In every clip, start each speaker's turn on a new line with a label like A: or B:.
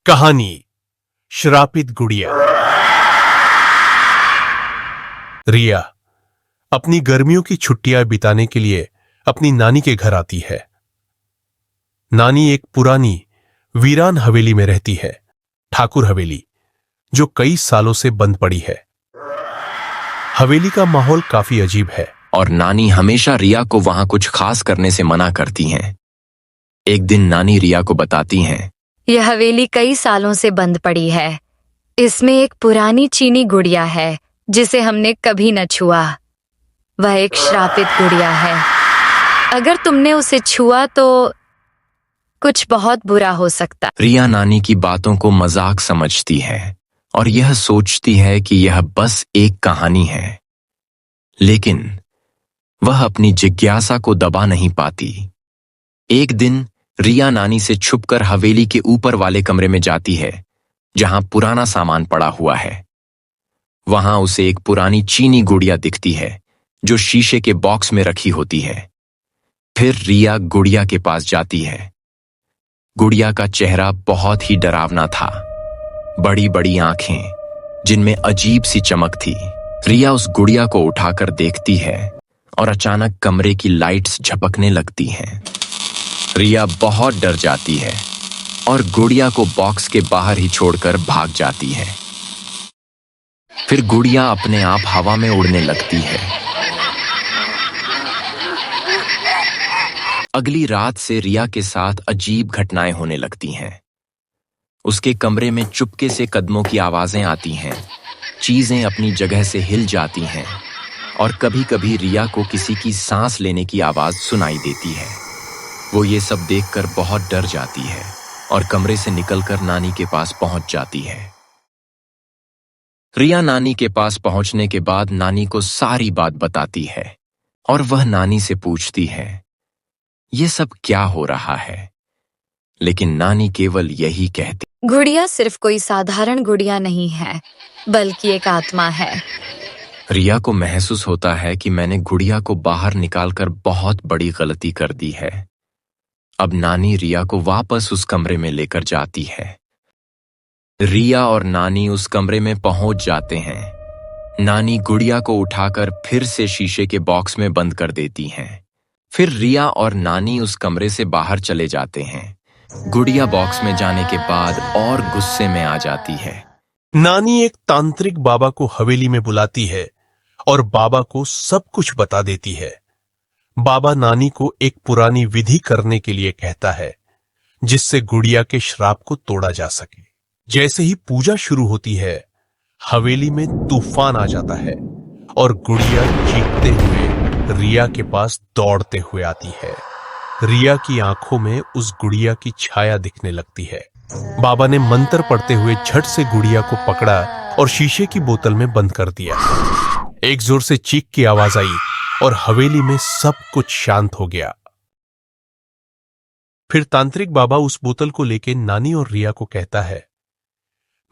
A: कहानी श्रापित गुड़िया। रिया अपनी गर्मियों की छुट्टियां बिताने के लिए अपनी नानी के घर आती है। नानी एक पुरानी वीरान हवेली में रहती है, ठाकुर हवेली, जो कई सालों से बंद पड़ी है। हवेली का माहौल काफी अजीब है
B: और नानी हमेशा रिया को वहां कुछ खास करने से मना करती हैं। एक दिन नानी रिया को बताती हैं,
C: यह हवेली कई सालों से बंद पड़ी है। इसमें एक पुरानी चीनी गुड़िया है जिसे हमने कभी न छुआ। वह एक श्रापित गुड़िया है। अगर तुमने उसे छुआ तो कुछ बहुत बुरा हो सकता।
B: रिया नानी की बातों को मजाक समझती है और यह सोचती है कि यह बस एक कहानी है, लेकिन वह अपनी जिज्ञासा को दबा नहीं पाती। एक दिन रिया नानी से छुपकर हवेली के ऊपर वाले कमरे में जाती है, जहां पुराना सामान पड़ा हुआ है। वहां उसे एक पुरानी चीनी गुड़िया दिखती है जो शीशे के बॉक्स में रखी होती है। फिर रिया गुड़िया के पास जाती है। गुड़िया का चेहरा बहुत ही डरावना था, बड़ी बड़ी आंखें जिनमें अजीब सी चमक थी। रिया उस गुड़िया को उठाकर देखती है और अचानक कमरे की लाइट्स झपकने लगती हैं। रिया बहुत डर जाती है और गुड़िया को बॉक्स के बाहर ही छोड़कर भाग जाती है। फिर गुड़िया अपने आप हवा में उड़ने लगती है। अगली रात से रिया के साथ अजीब घटनाएं होने लगती हैं। उसके कमरे में चुपके से कदमों की आवाजें आती हैं, चीजें अपनी जगह से हिल जाती हैं और कभी-कभी रिया को किसी की सांस लेने की आवाज सुनाई देती है। वो ये सब देखकर बहुत डर जाती है और कमरे से निकलकर नानी के पास पहुंच जाती है। रिया नानी के पास पहुंचने के बाद नानी को सारी बात बताती है और वह नानी से पूछती है, ये सब क्या हो रहा है? लेकिन नानी केवल यही कहती,
C: गुड़िया सिर्फ कोई साधारण गुड़िया नहीं है, बल्कि एक आत्मा है।
B: रिया को महसूस होता है कि मैंने गुड़िया को बाहर निकालकर बहुत बड़ी गलती कर दी है। अब नानी रिया को वापस उस कमरे में लेकर जाती है। रिया और नानी उस कमरे में पहुंच जाते हैं। नानी गुड़िया को उठाकर फिर से शीशे के बॉक्स में बंद कर देती हैं। फिर रिया और नानी उस कमरे से बाहर चले जाते हैं। गुड़िया बॉक्स में जाने के बाद और गुस्से में आ जाती है।
A: नानी एक तांत्रिक बाबा को हवेली में बुलाती है और बाबा को सब कुछ बता देती है। बाबा नानी को एक पुरानी विधि करने के लिए कहता है, जिससे गुड़िया के श्राप को तोड़ा जा सके। जैसे ही पूजा शुरू होती है, हवेली में तूफान आ जाता है और गुड़िया चीखते हुए रिया के पास दौड़ते हुए आती है। रिया की आंखों में उस गुड़िया की छाया दिखने लगती है। बाबा ने मंत्र पढ़ते हुए झट से गुड़िया को पकड़ा और शीशे की बोतल में बंद कर दिया। एक जोर से चीख की आवाज आई और हवेली में सब कुछ शांत हो गया। फिर तांत्रिक बाबा उस बोतल को लेकर नानी और रिया को कहता है,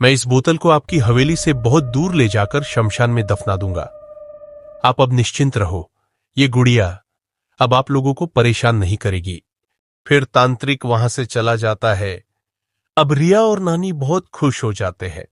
A: मैं इस बोतल को आपकी हवेली से बहुत दूर ले जाकर शमशान में दफना दूंगा। आप अब निश्चिंत रहो, ये गुड़िया अब आप लोगों को परेशान नहीं करेगी। फिर तांत्रिक वहां से चला जाता है। अब रिया और नानी बहुत खुश हो जाते हैं।